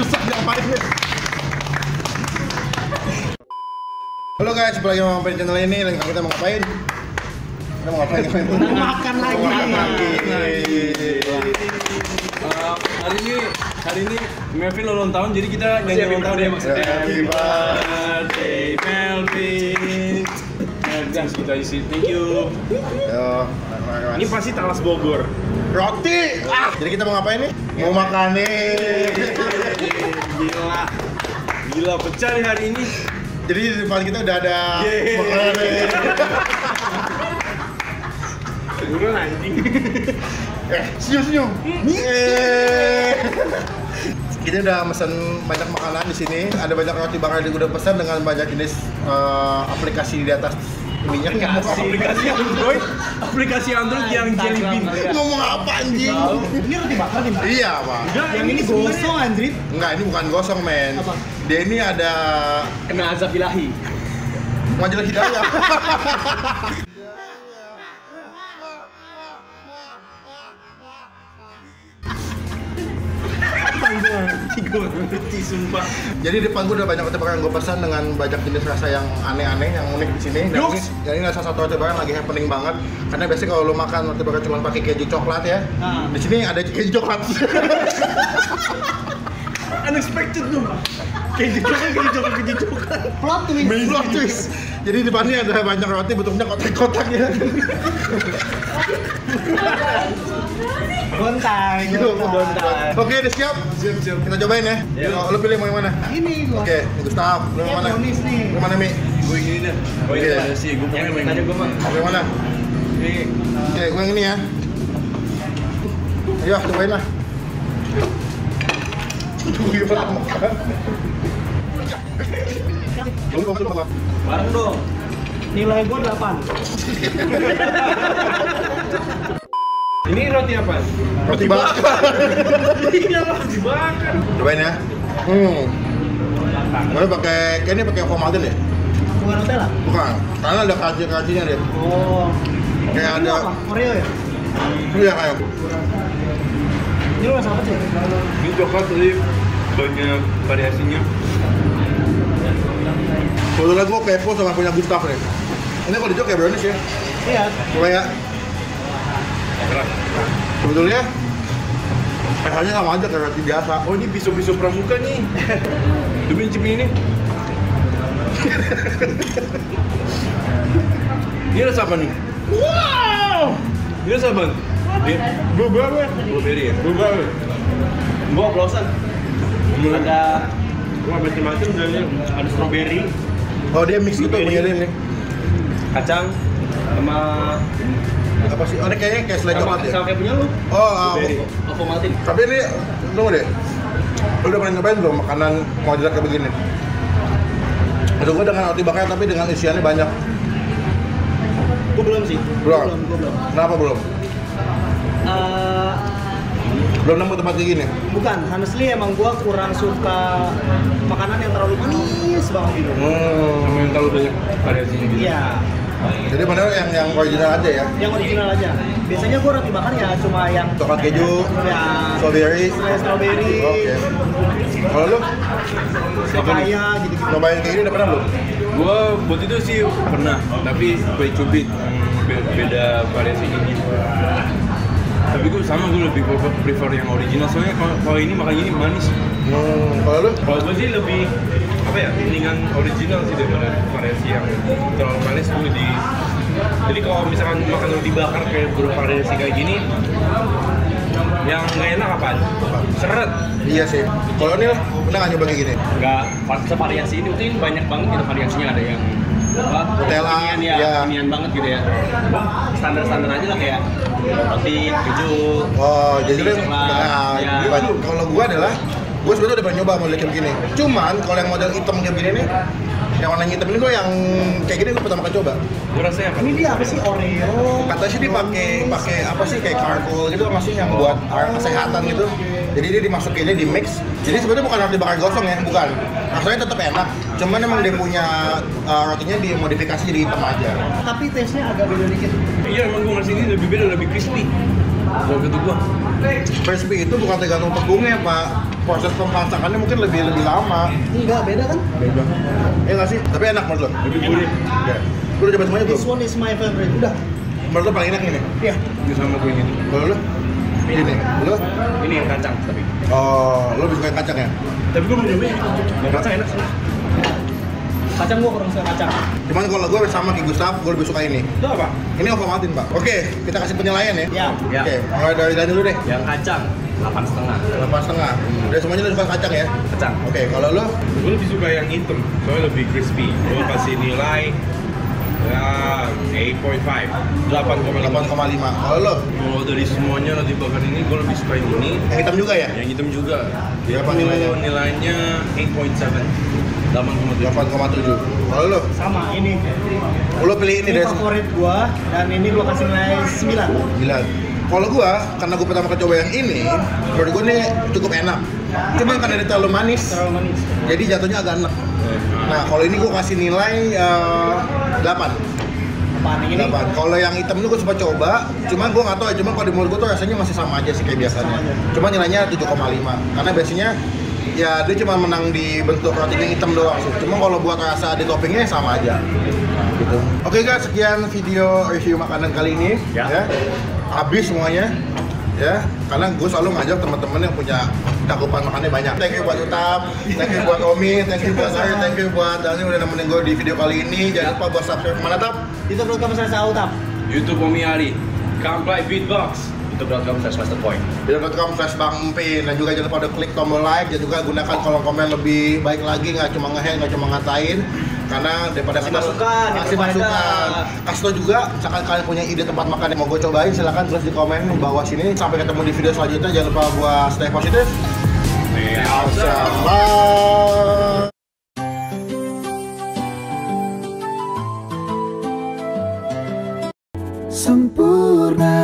susah ngapain. Halo guys, balik lagi sama channel ini. Kita mau ngapain? Kita mau ngapain? Makan lagi. Hari ini Melvin ulang tahun, jadi kita nyanyi ulang tahun ya maksudnya. Happy birthday Melvin. Guys, kita isi, thank you. Yo, Ini pasti Talas Bogor. roti. Jadi kita mau ngapain nih? Mau makan nih. Gila pecah nih hari ini. Jadi di depan kita udah ada makanan nih. Udah anjing. Senyum. Kita udah pesan banyak makanan di sini. Ada banyak roti bakar yang udah pesan dengan banyak jenis aplikasi di atas minyak. Aplikasi Android yang Jelly Bean. Ngomong apa anjing? Ini roti bakar nih, Pak? Iya, Pak. Yang ini gosong, Andrit. Enggak, ini bukan gosong, men. Apa? Dia ini ada Kena azab ilahi. majalah hidayah. Gue ngerti sumpah. Jadi di depan gue udah banyak roti bakar yang gue pesan dengan banyak jenis rasa yang aneh-aneh, yang unik di sini. Dan ini salah satu roti bakar yang lagi happening banget. Karena biasanya kalau lo makan roti bakar cuma pakai keju coklat ya, di sini ada keju coklat. Unexpected tuh. Keju coklat. Plot twist. Plot twist. Jadi di depannya ada banyak roti bentuknya kotak-kotak ya. Gontai. Oke, udah siap? Siap. Kita cobain ya. Lo pilih mau yang mana? Ini gua. Oke, Gustaf, lo yang mana? Brownies nih. Lo mana, Mi? Gue ini dah. Oh iya, sih. Gue pengen main. Tadi gue mah. Lo yang mana? Ini. Oke, gue yang ini ya. Ayo, cobain lah. Bareng dong. Nilai gua 8. Ini roti apa? Roti bakar. Iya, roti bakar. Cobain ya. Gue pakai, kayaknya pakai Ovomaltine ya? Bukan Nutella? Bukan, karena ada kaji-kajinya deh. Oh. Kayak Ini ada, apa? Oreo ya? iya kayak. Ini lu rasa apa sih? Ini coklat tadi banyak variasinya. Kebetulan gue kepo sama punya Gustaf nih. Ini kalau dijual kayak brownies ya. Iya. Coba ya. Sebetulnya rasanya sama aja kayak roti biasa. Oh, ini pisau-pisau pramuka nih. Demi cip ini. Ini rasa apa nih? Wow! Ini rasa apa? Blueberry ya? Blueberry. Gua oplosan. Ada macam-macam dan ada strawberry, Oh, dia mix gitu punya dia nih. kacang sama Apa sih? Oh, ini kayaknya kayak selai coklat ya? sama kayak punya lu. Oh, Ovomaltine. tapi ini, tunggu deh. Lu udah pernah nyobain belum makanan model kayak begini? Maksud gue dengan roti bakar tapi dengan isiannya banyak. Gua belum sih. Belum? Gua belum. Kenapa belum? Belum nemu tempat kayak gini? Bukan, honestly emang gua kurang suka makanan yang terlalu manis banget gitu. Sama yang terlalu banyak variasinya gitu. Iya. Jadi padahal yang original aja ya? Yang original aja. Biasanya gua roti bakar ya cuma yang Coklat keju, ya strawberry. strawberry, Oke. Kalau lu papaya gitu-gitu. nyobain kayak gini udah pernah belum? Gua buat itu sih pernah, tapi gue cubit beda variasinya gitu. Tapi gue sama, gue lebih prefer yang original soalnya kalau ini makan ini manis. Kalau lu? Kalau gue sih lebih apa ya, mendingan original sih daripada variasi yang terlalu manis. Jadi kalau misalkan makan roti bakar kayak bervariasi kayak gini, yang nggak enak apaan? Seret. Iya sih. Kalau ini pernah nggak nyoba kayak gini? Nggak sevariasi ini, mungkin banyak banget gitu variasinya. Ada yang Nutella, kekinian ya, ya. kekinian banget gitu ya. Standar-standar aja lah kayak roti, keju. Oh, jadi lu coklat, ya. kalau gua adalah gua sebenarnya udah pernah nyoba model kayak begini. Cuman kalau yang model hitam kayak begini nih, yang warna hitam ini gua yang kayak gini gua pertama kali coba. Gue rasanya apa? Ini dia apa sih, Oreo? Katanya sih dia pakai apa sih kayak charcoal gitu masih yang buat kesehatan gitu. Jadi dia dimasukinnya di mix. Jadi sebenarnya bukan roti bakar gosong ya, bukan. Rasanya tetap enak. Cuman emang dia punya rotinya dimodifikasi jadi hitam aja. Tapi taste-nya agak beda dikit. Iya, emang gue ngasih ini lebih beda, lebih crispy. Kalau gitu gua. Crispy itu bukan tergantung tepungnya Pak. Proses pemasakannya mungkin lebih lama. Enggak, beda kan? Beda. Iya nggak sih? Tapi enak menurut lo? Lebih gurih. Ya. Lu udah coba semuanya belum? This one is my favorite. Udah. Menurut lo paling enak ini? Iya. Ini sama gue gitu. Kalau lo? Ini. Lo? Ini yang kacang tapi. Oh, lo lebih suka yang kacang ya? Tapi gue belum nyobain. Yang kacang enak sih. Kacang gua kurang suka kacang. Cuman kalau gue sama kayak Gustaf, gue lebih suka ini. Itu apa? Ini Ovomaltine Pak. Oke, kita kasih penilaian ya. Ya. Ya. Oke, mulai dari Dani dulu deh. Yang kacang 8,5. 8,5. Udah semuanya lo suka kacang ya? Kacang. Oke, kalau lo? Gue lebih suka yang hitam, soalnya lebih crispy. Gue kasih nilai ya 8.5, 8,5. 8,5. Kalau lo? Kalau dari semuanya roti bakar ini gue lebih suka yang ini. Yang hitam juga ya? Yang hitam juga. Berapa nilainya? Nilainya 8.7, 8,7. 8,7. Kalau lo? Sama ini. Lo pilih ini Ini deh. favorit gua dan ini gua kasih nilai 9. 9. Kalau gua, karena gua pertama kali coba yang ini, menurut gua ini cukup enak. Cuma karena dia terlalu manis, Terlalu manis. jadi jatuhnya agak enak. Nah, kalau ini gua kasih nilai 8. Apaan ini? 8. Kalau yang hitam itu gua sempat coba, cuma gua nggak tahu ya, cuma kalau di mulut gua tuh rasanya masih sama aja sih kayak biasanya. Cuma nilainya 7,5. Karena biasanya ya dia cuma menang di bentuk roti yang hitam doang sih. Cuma kalau buat rasa di toppingnya sama aja. Gitu. Oke guys, sekian video review makanan kali ini. Ya. Habis semuanya. Ya, karena gue selalu ngajak teman-teman yang punya cakupan makannya banyak. Thank you buat Utap, thank you buat Omi, thank you buat saya, thank you buat Dani udah nemenin gue di video kali ini. Jangan lupa buat subscribe kemana Tap? youtube.com/autap. YouTube Omi Ari, Kamplay Beatbox, youtube.com/masterpoint. Video.com/bangempin dan juga jangan lupa udah klik tombol like dan juga gunakan kolom komen lebih baik lagi, nggak cuma nge-hate, nggak cuma ngatain, karena daripada Kasih kita- masukan, kasih daripada- masukan. Kasih tau juga misalkan kalian punya ide tempat makan yang mau gue cobain, silahkan tulis di komen di bawah sini. Sampai ketemu di video selanjutnya, jangan lupa buat stay positif. Awesome. Bye. Sempurna.